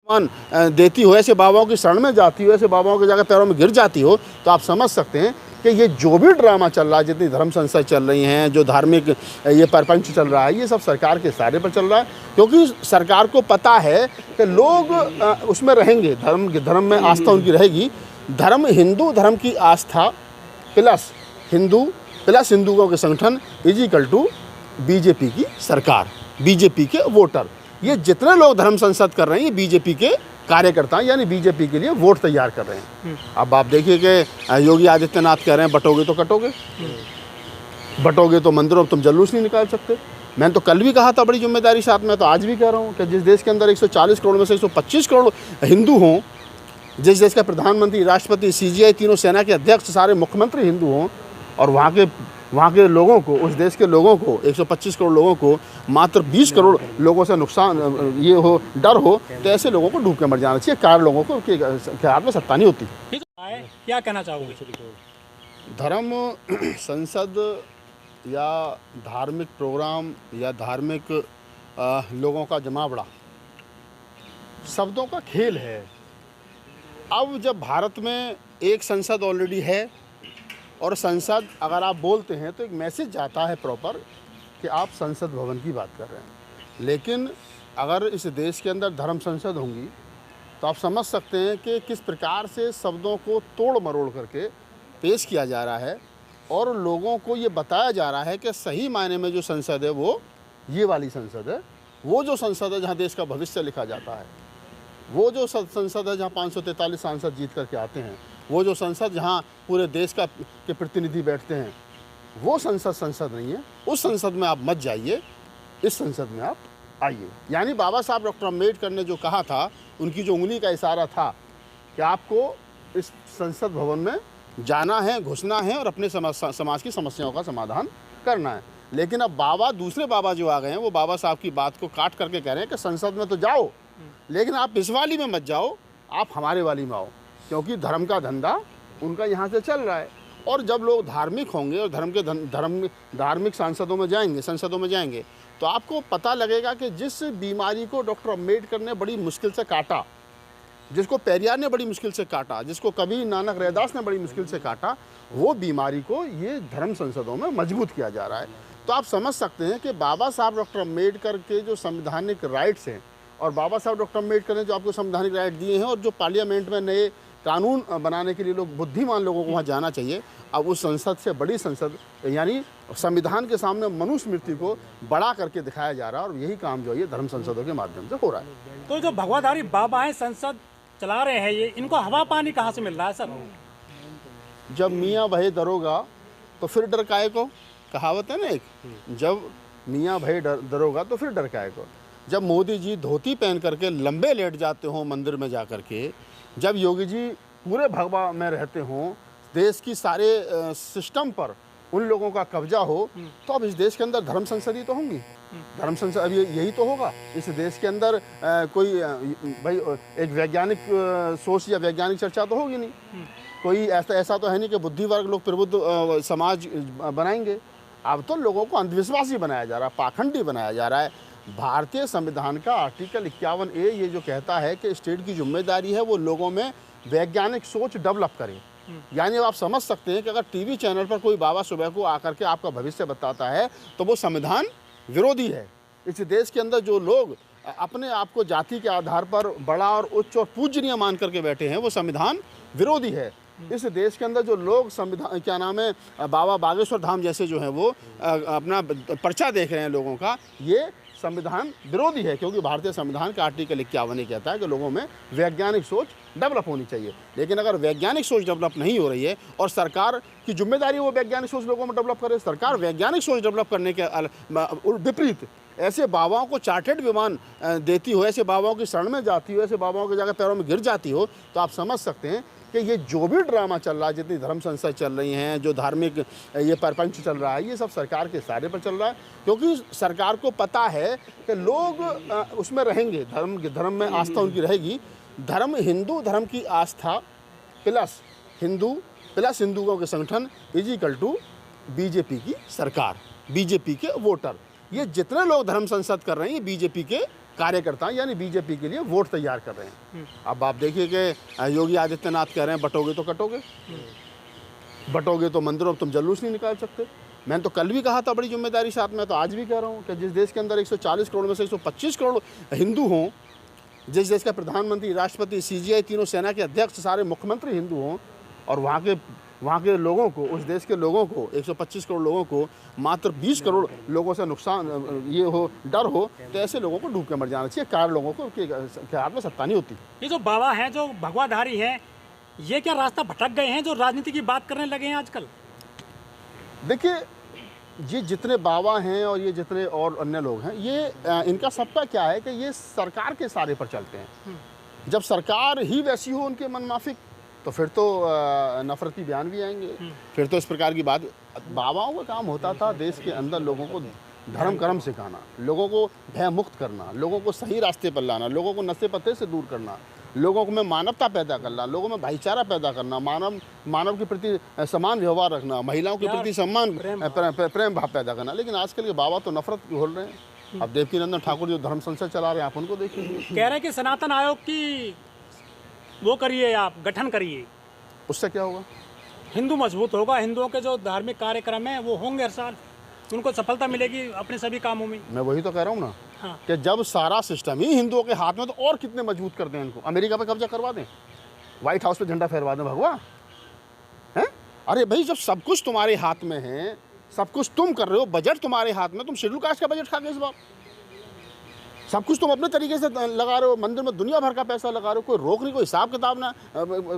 देती हो, ऐसे बाबाओं की शरण में जाती हो, ऐसे बाबाओं के जाकर पैरों में गिर जाती हो, तो आप समझ सकते हैं कि ये जो भी ड्रामा चल रहा है, जितनी धर्म संस्था चल रही हैं, जो धार्मिक ये प्रपंच चल रहा है, ये सब सरकार के इशारे पर चल रहा है। क्योंकि सरकार को पता है कि लोग उसमें रहेंगे, धर्म में आस्था उनकी रहेगी। धर्म, हिंदू धर्म की आस्था प्लस हिंदुओं के संगठन इजिकल टू बीजेपी की सरकार, बीजेपी के वोटर। ये जितने लोग धर्म संसद कर रहे हैं, ये बीजेपी के कार्यकर्ता यानी बीजेपी के लिए वोट तैयार कर रहे हैं। अब आप देखिए कि योगी आदित्यनाथ कह रहे हैं बटोगे तो कटोगे, बटोगे तो मंदिरों में तुम जुलूस नहीं निकाल सकते। मैंने तो कल भी कहा था बड़ी जिम्मेदारी साथ में, तो आज भी कह रहा हूँ कि जिस देश के अंदर 140 करोड़ में से 125 करोड़ हिंदू हों, जिस देश का प्रधानमंत्री, राष्ट्रपति, सीजीआई, तीनों सेना के अध्यक्ष, सारे मुख्यमंत्री हिंदू हों, और वहाँ के लोगों को, उस देश के लोगों को, 125 करोड़ लोगों को मात्र 20 करोड़ लोगों से नुकसान ये हो, डर हो, तो ऐसे लोगों को डूब के मर जाना चाहिए। 4 लोगों को के हाथ में सत्ता नहीं होती। क्या कहना चाहोगे? धर्म संसद या धार्मिक प्रोग्राम या धार्मिक लोगों का जमावड़ा शब्दों का खेल है। अब जब भारत में एक संसद ऑलरेडी है, और संसद अगर आप बोलते हैं तो एक मैसेज जाता है प्रॉपर कि आप संसद भवन की बात कर रहे हैं। लेकिन अगर इस देश के अंदर धर्म संसद होंगी तो आप समझ सकते हैं कि किस प्रकार से शब्दों को तोड़ मरोड़ करके पेश किया जा रहा है, और लोगों को ये बताया जा रहा है कि सही मायने में जो संसद है वो ये वाली संसद है। वो जो संसद है जहाँ देश का भविष्य लिखा जाता है, वो जो संसद है जहाँ 543 सांसद जीत करके आते हैं, वो जो संसद जहाँ पूरे देश के प्रतिनिधि बैठते हैं, वो संसद नहीं है। उस संसद में आप मत जाइए, इस संसद में आप आइए। यानी बाबा साहब डॉक्टर अम्बेडकर ने जो कहा था, उनकी जो उंगली का इशारा था कि आपको इस संसद भवन में जाना है, घुसना है और अपने समाज की समस्याओं का समाधान करना है। लेकिन अब दूसरे बाबा जो आ गए हैं, वो बाबा साहब की बात को काट करके कह रहे हैं कि संसद में तो जाओ, लेकिन आप इस वाली में मत जाओ, आप हमारे वाली में आओ, क्योंकि धर्म का धंधा उनका यहाँ से चल रहा है। और जब लोग धार्मिक होंगे और धार्मिक संसदों में जाएंगे तो आपको पता लगेगा कि जिस बीमारी को डॉक्टर अम्बेडकर ने बड़ी मुश्किल से काटा, जिसको पेरियार ने बड़ी मुश्किल से काटा, जिसको कभी नानक रैदास ने बड़ी मुश्किल से काटा, वो बीमारी को ये धर्म संसदों में मजबूत किया जा रहा है। तो आप समझ सकते हैं कि बाबा साहब डॉक्टर अम्बेडकर के जो संवैधानिक राइट्स हैं, और बाबा साहब डॉक्टर अम्बेडकर ने जो आपको संवैधानिक राइट दिए हैं, और जो पार्लियामेंट में नए कानून बनाने के लिए लोग बुद्धिमान लोगों को वहाँ जाना चाहिए, अब उस संसद से बड़ी संसद यानी संविधान के सामने मनुष्य मृत्यु को बड़ा करके दिखाया जा रहा है। और यही काम जो है धर्म संसदों के माध्यम से हो रहा है। तो जो भगवाधारी बाबा हैं, संसद चला रहे हैं, ये इनको हवा पानी कहाँ से मिल रहा है सर? जब मियाँ भये दरोगा तो फिर डर काहे को, कहावत है ना एक, जब मियाँ भये दरोगा तो फिर डर काहे को। जब मोदी जी धोती पहन करके लंबे लेट जाते हों मंदिर में जा कर के, जब योगी जी पूरे भगवा में रहते हों, देश की सारे सिस्टम पर उन लोगों का कब्जा हो, तो अब इस देश के अंदर धर्म संसद ही तो होंगी। धर्म संसद अब यही तो होगा इस देश के अंदर। कोई भाई एक वैज्ञानिक सोच या वैज्ञानिक चर्चा तो होगी नहीं। कोई ऐसा तो है नहीं कि बुद्धि वर्ग लोग प्रबुद्ध समाज बनाएंगे। अब तो लोगों को अंधविश्वासी बनाया जा रहा है, पाखंडी बनाया जा रहा है। भारतीय संविधान का आर्टिकल 51A ये जो कहता है कि स्टेट की जिम्मेदारी है वो लोगों में वैज्ञानिक सोच डेवलप करे। यानी अब आप समझ सकते हैं कि अगर टीवी चैनल पर कोई बाबा सुबह को आकर के आपका भविष्य बताता है तो वो संविधान विरोधी है। इस देश के अंदर जो लोग अपने आप को जाति के आधार पर बड़ा और उच्च और पूजनीय मान करके बैठे हैं, वो संविधान विरोधी है। इस देश के अंदर जो लोग संविधान क्या नाम है बाबा बागेश्वर धाम जैसे जो हैं वो अपना पर्चा देख रहे हैं लोगों का, ये संविधान विरोधी है। क्योंकि भारतीय संविधान का आर्टिकल 51 कहता है कि लोगों में वैज्ञानिक सोच डेवलप होनी चाहिए। लेकिन अगर वैज्ञानिक सोच डेवलप नहीं हो रही है और सरकार की जिम्मेदारी वो वैज्ञानिक सोच लोगों में डेवलप करे, सरकार वैज्ञानिक सोच डेवलप करने के विपरीत ऐसे बाबाओं को चार्टर्ड विमान देती हो, ऐसे बाबाओं की शरण में जाती हो, ऐसे बाबाओं के जाकर पैरों में गिर जाती हो, तो आप समझ सकते हैं कि ये जो भी ड्रामा चल रहा है, जितनी धर्म संस्था चल रही हैं, जो धार्मिक ये प्रपंच चल रहा है, ये सब सरकार के इशारे पर चल रहा है। क्योंकि सरकार को पता है कि लोग उसमें रहेंगे, धर्म में आस्था उनकी रहेगी। हिंदू धर्म की आस्था प्लस हिंदुओं के संगठन इजिकल टू बीजेपी की सरकार, बीजेपी के वोटर। ये जितने लोग धर्म संसद कर रहे हैं, ये बीजेपी के कार्यकर्ता हैं, यानी बीजेपी के लिए वोट तैयार कर रहे हैं। अब आप देखिए कि योगी आदित्यनाथ कह रहे हैं बटोगे तो कटोगे, बटोगे तो मंदिरों में तुम जुलूस नहीं निकाल सकते। मैंने तो कल भी कहा था बड़ी जिम्मेदारी साथ में, तो आज भी कह रहा हूँ कि जिस देश के अंदर 140 करोड़ में से 125 करोड़ हिंदू हों, जिस देश का प्रधानमंत्री, राष्ट्रपति, सीजीआई, तीनों सेना के अध्यक्ष, सारे मुख्यमंत्री हिंदू हों, और वहाँ के लोगों को, उस देश के लोगों को, 125 करोड़ लोगों को मात्र 20 करोड़ लोगों से नुकसान ये हो, डर हो, तो ऐसे लोगों को डूब के मर जाना चाहिए। 4 लोगों को के हाथ में सत्ता नहीं होती। ये जो बाबा हैं, जो भगवाधारी हैं, ये क्या रास्ता भटक गए हैं जो राजनीति की बात करने लगे हैं आजकल? देखिए, ये जितने बाबा हैं और ये जितने और अन्य लोग हैं, ये इनका सबका क्या है कि ये सरकार के सहारे पर चलते हैं। जब सरकार ही वैसी हो उनके मनमाफिक, तो फिर तो नफरती बयान भी आएंगे, फिर तो इस प्रकार की बात। बाबाओं का काम होता था देश के अंदर लोगों को धर्म कर्म सिखाना, लोगों को भय मुक्त करना, लोगों को सही रास्ते पर लाना, लोगों को नशे पत्ते से दूर करना, लोगों में मानवता पैदा करना, लोगों में भाईचारा पैदा करना, मानव के प्रति समान व्यवहार रखना, महिलाओं के प्रति सम्मान, प्रेम भाव पैदा करना। लेकिन आजकल के बाबा तो नफरत घोल रहे हैं। अब देवकीनंदन ठाकुर जो धर्म संसद चला रहे हैं, आप उनको देखिए, कह रहे हैं कि सनातन आयोग की वो करिए, आप गठन करिए, उससे क्या होगा? हिंदू मजबूत होगा, हिंदुओं के जो धार्मिक कार्यक्रम हैं वो होंगे हर साल, उनको सफलता मिलेगी अपने सभी कामों में। मैं वही तो कह रहा हूँ ना, हाँ। कि जब सारा सिस्टम ही हिंदुओं के हाथ में, तो और कितने मजबूत कर दें इनको। अमेरिका पे कब्जा करवा दें, व्हाइट हाउस पे झंडा फहरवा दें, भगवा हैं? अरे भाई, जब सब कुछ तुम्हारे हाथ में है, सब कुछ तुम कर रहे हो, बजट तुम्हारे हाथ में, तुम शेड्यूल कास्ट का बजट खा गए इस बार। सब कुछ तुम अपने तरीके से लगा रहे हो, मंदिर में दुनिया भर का पैसा लगा रहे हो, कोई रोक नहीं, कोई हिसाब किताब ना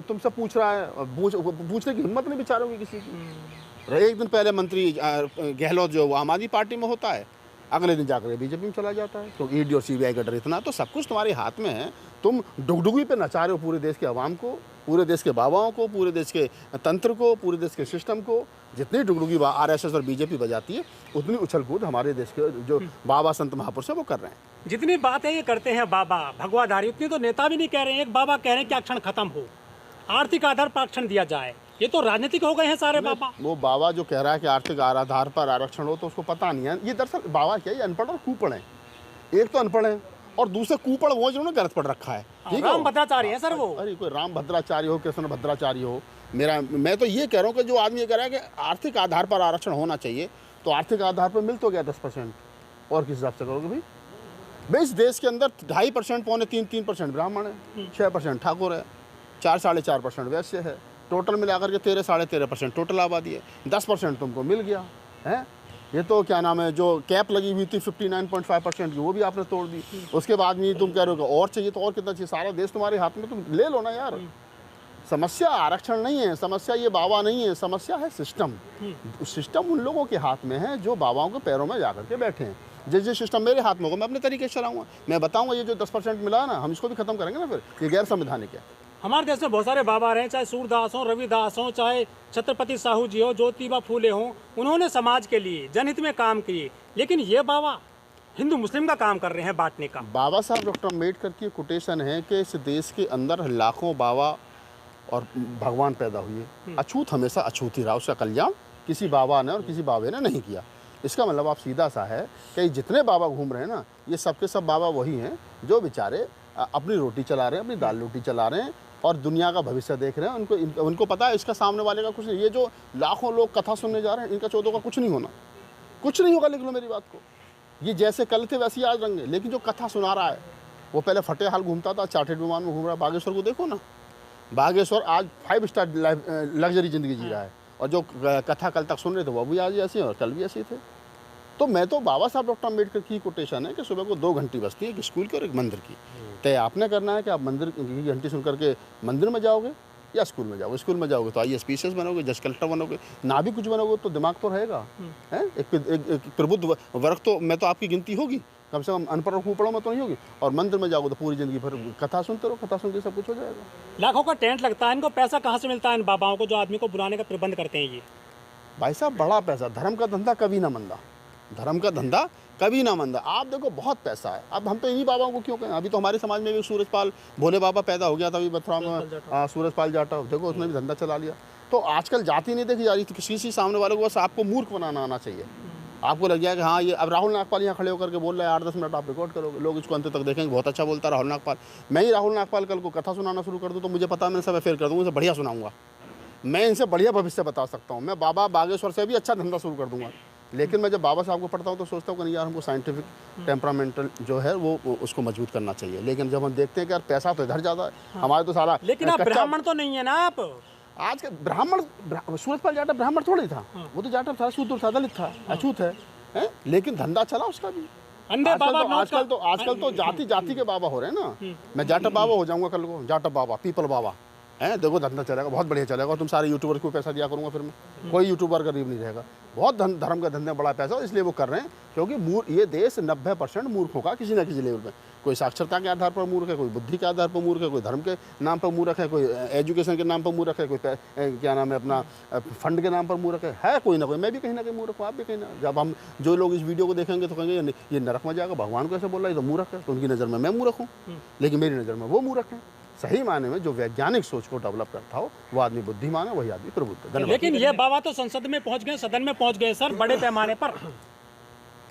तुमसे पूछ रहा है, पूछने की हिम्मत नहीं बेचारों की किसी की। एक दिन पहले मंत्री गहलोत जो आम आदमी पार्टी में होता है, अगले दिन जाकर बीजेपी में चला जाता है। तो ईडी और सीबीआई का डर इतना, तो सब कुछ तुम्हारे हाथ में है। तुम डुगडुगी पे नचा रहे हो पूरे देश के अवाम को, पूरे देश के बाबाओं को, पूरे देश के तंत्र को, पूरे देश के सिस्टम को। जितनी डुगडुगी आरएसएस और बीजेपी बजाती है, उतनी उछल कूद हमारे देश के जो बाबा संत महापुरुष है वो कर रहे हैं। जितनी बातें ये करते हैं बाबा भगवाधारी, उतनी तो नेता भी नहीं कह रहे हैं। एक बाबा कह रहे हैं कि आरक्षण खत्म हो, आर्थिक आधार पर आरक्षण दिया जाए। ये तो राजनीतिक हो गए हैं सारे बाबा। वो बाबा जो कह रहा है कि आर्थिक आधार पर आरक्षण हो, तो उसको पता नहीं है। ये दरअसल बाबा क्या, ये अनपढ़ और कूपड़ हैं। एक तो अनपढ़ है और दूसरे कूपड़ वो जिन्होंने गलत पढ़ रखा है। ठीक है, राम भद्राचार्य है सर वो। अरे कोई राम भद्राचार्य हो, कृष्ण भद्राचार्य हो, मैं तो ये कह रहा हूँ कि जो आदमी ये कह रहा है कि आर्थिक आधार पर आरक्षण होना चाहिए, तो आर्थिक आधार पर मिल तो गया 10%, और किस हिसाब से करोगे भाई? इस देश के अंदर 2.5%, 3% ब्राह्मण है, 6% ठाकुर है, 4-4.5% वैश्य है, टोटल मिलाकर के 13-13.5% टोटल आबादी है। 10% तुमको मिल गया है। ये तो क्या नाम है, जो कैप लगी हुई थी 59.5% की, वो भी आपने तोड़ दी। उसके बाद में तुम कह रहे हो और चाहिए, तो और कितना चाहिए? सारा देश तुम्हारे हाथ में, तुम ले लो ना यार। समस्या आरक्षण नहीं है, समस्या ये बाबा नहीं है, समस्या है सिस्टम। सिस्टम उन लोगों के हाथ में है जो बाबाओं के पैरों में जाकर के बैठे हैं। जिस सिस्टम मेरे हाथ में होगा, मैं अपने तरीके से चलाऊंगा। मैं बताऊंगा ये जो 10% मिला ना, हम इसको भी खत्म करेंगे ना, फिर ये गैर संवैधानिक है। हमारे देश में बहुत सारे बाबा रहे, चाहे सूरदास हो, रविदास हो, चाहे छत्रपति साहू जी हो, ज्योतिबा फूले हो, उन्होंने समाज के लिए जनहित में काम किए। लेकिन ये बाबा हिंदू मुस्लिम का काम कर रहे हैं बांटने का। बाबा साहब डॉक्टर अम्बेडकर की कोटेशन है कि इस देश के अंदर लाखों बाबा और भगवान पैदा हुए, अछूत हमेशा अछूत ही रहा, उसका कल्याण किसी बाबा ने और किसी बाबे ने नहीं किया। इसका मतलब आप सीधा सा है कि जितने बाबा घूम रहे हैं ना, ये सब के सब बाबा वही हैं जो बेचारे अपनी रोटी चला रहे हैं, अपनी दाल रोटी चला रहे हैं और दुनिया का भविष्य देख रहे हैं। उनको पता है इसका सामने वाले का कुछ नहीं। ये जो लाखों लोग कथा सुनने जा रहे हैं, इनका 14 का कुछ नहीं होना, कुछ नहीं होगा। लिख लो मेरी बात को, ये जैसे कल थे वैसे ही आज रहेंगे। लेकिन जो कथा सुना रहा है, वो पहले फटे हाल घूमता था, चार्टेड विमान में घूम रहा है। बागेश्वर को देखो ना, बागेश्वर आज 5 स्टार लग्जरी ज़िंदगी जी रहा है, और जो कथा कल तक सुन रहे थे वो भी आज ऐसे हैं और कल भी ऐसे थे। तो मैं तो बाबा साहब डॉक्टर अम्बेडकर की कोटेशन है कि सुबह को 2 घंटी बजती है, एक स्कूल की और एक मंदिर की। तय आपने करना है कि आप मंदिर की घंटी सुन करके मंदिर में जाओगे या स्कूल में जाओगे। स्कूल में जाओगे तो IAS PCS बनोगे, जज कलेक्टर बनोगे, ना भी कुछ बनोगे तो दिमाग तो रहेगा। है एक प्रबुद्ध वर्ग तो मैं तो आपकी गिनती होगी, कम से कम अनपढ़ और कुपढ़ों में तो नहीं होगी। और मंदिर में जाओगे तो पूरी ज़िंदगी भर कथा सुनते रहो, कथा सुन के सब कुछ हो जाएगा। लाखों का टेंट लगता है, इनको पैसा कहाँ से मिलता है इन बाबाओं को जो आदमी को बुलाने का प्रबंध करते हैं? ये भाई साहब बड़ा पैसा, धर्म का धंधा कभी ना मंदा, धर्म का धंधा कभी ना मंदा। आप देखो बहुत पैसा है। अब हम तो इन्हीं बाबाओं को क्यों कहें? अभी तो हमारे समाज में भी सूरजपाल भोले बाबा पैदा हो गया था, अभी मथुरा में सूरजपाल जाटा, देखो उसने भी धंधा चला लिया। तो आजकल जाति नहीं देखी जा रही, तो किसी सामने वाले को बस आपको मूर्ख बनाना आना चाहिए। आपको लग जाएगा हाँ ये अब राहुल नागपाल यहाँ खड़े होकर के बोल रहे हैं 8-10 मिनट आप रिकॉर्ड करोगे, लोग इसको अंत तक देखेंगे, बहुत अच्छा बोलता है राहुल नागपाल। मैं ही राहुल नागपाल कल को कथा सुनाना शुरू कर दूँ तो मुझे पता है मैं सब फेल कर दूँगा, इनसे बढ़िया सुनाऊंगा, मैं इनसे बढ़िया भविष्य बता सकता हूँ। मैं बाबा बागेश्वर से भी अच्छा धंधा शुरू कर दूंगा। लेकिन मैं जब बाबा साहब को पढ़ता हूँ तो सोचता हूँ कि नहीं यार हमको साइंटिफिक टेम्परामेंटल जो है वो उसको मजबूत करना चाहिए। लेकिन जब हम देखते हैं कि यार पैसा तो इधर ज़्यादा है, हमारे तो सारा लेकिन आप ब्राह्मण तो नहीं है ना आप। आज के ब्राह्मण सूरजपाल जाटव ब्राह्मण थोड़ी था, वो तो जाटव था, शूद्र था, दलित था, अछूत है? लेकिन धंधा चला उसका भी। अंधे बाबा आजकल तो जाति जाति के बाबा हो रहे हैं ना। मैं जाटव बाबा हो जाऊंगा कल को, जाटव बाबा, पीपल बाबा है, देखो धंधा चलेगा, बहुत बढ़िया चलेगा। तुम सारे यूट्यूबर्स को पैसा दिया करूंगा, फिर मैं कोई यूट्यूबर गरीब नहीं रहेगा। बहुत धर्म का धंधे बड़ा पैसा, इसलिए वो कर रहे हैं क्योंकि ये देश 90% मूर्खों का किसी न किसी लेवल पे, कोई साक्षरता के आधार पर मूर्ख है, कोई बुद्धि के आधार पर मूर्ख है, कोई धर्म के नाम पर मूर्ख है, कोई एजुकेशन के नाम पर मूर्ख है, कोई क्या नाम है अपना फंड के नाम पर मूर्ख है कोई ना कोई। मैं भी कहीं ना कहीं मूर्ख हूँ, आप भी कहीं ना। जब हम जो लोग इस वीडियो को देखेंगे तो कहेंगे ये नरक में जाएगा, भगवान को ऐसे बोल रहा है, ये तो मूर्ख है। तो उनकी नज़र में मैं मूर्ख हूँ, लेकिन मेरी नज़र में वो मूर्ख है। सही मायने में जो वैज्ञानिक सोच को डेवलप करता हो वो आदमी बुद्धिमान है, वही आदमी प्रबुद्ध है। धन्यवाद। लेकिन ये बाबा तो संसद में पहुंच गए, सदन में पहुंच गए सर, बड़े पैमाने पर।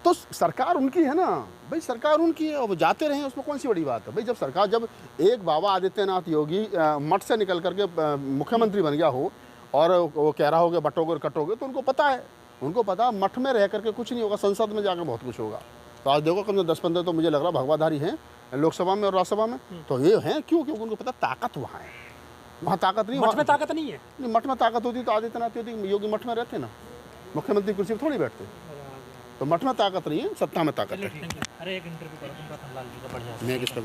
तो सरकार उनकी है ना भाई, सरकार उनकी है और वो जाते रहे, उसमें कौन सी बड़ी बात है भाई। जब एक बाबा आदित्यनाथ योगी मठ से निकल करके मुख्यमंत्री बन गया हो और वो कह रहा हो कि बटोगे और कटोगे, तो उनको पता मठ में रह करके कुछ नहीं होगा, संसद में जाकर बहुत कुछ होगा। तो आज देखो कम से 10-15 तो मुझे लग रहा भगवाधारी हैं लोकसभा में और राज्यसभा में। तो ये हैं क्योंकि उनको पता ताकत वहाँ है, वहाँ ताकत नहीं, मठ में ताकत नहीं है। नहीं, मठ में ताकत होती तो आदित्यनाथ योगी मठ में रहते ना, मुख्यमंत्री कुर्सी पर थोड़ी बैठते। तो मठ में ताकत नहीं है, सत्ता में ताकत है। अरे एक इंटरव्यू करो तुम रतनलाल जी का बढ़िया। मैं किसका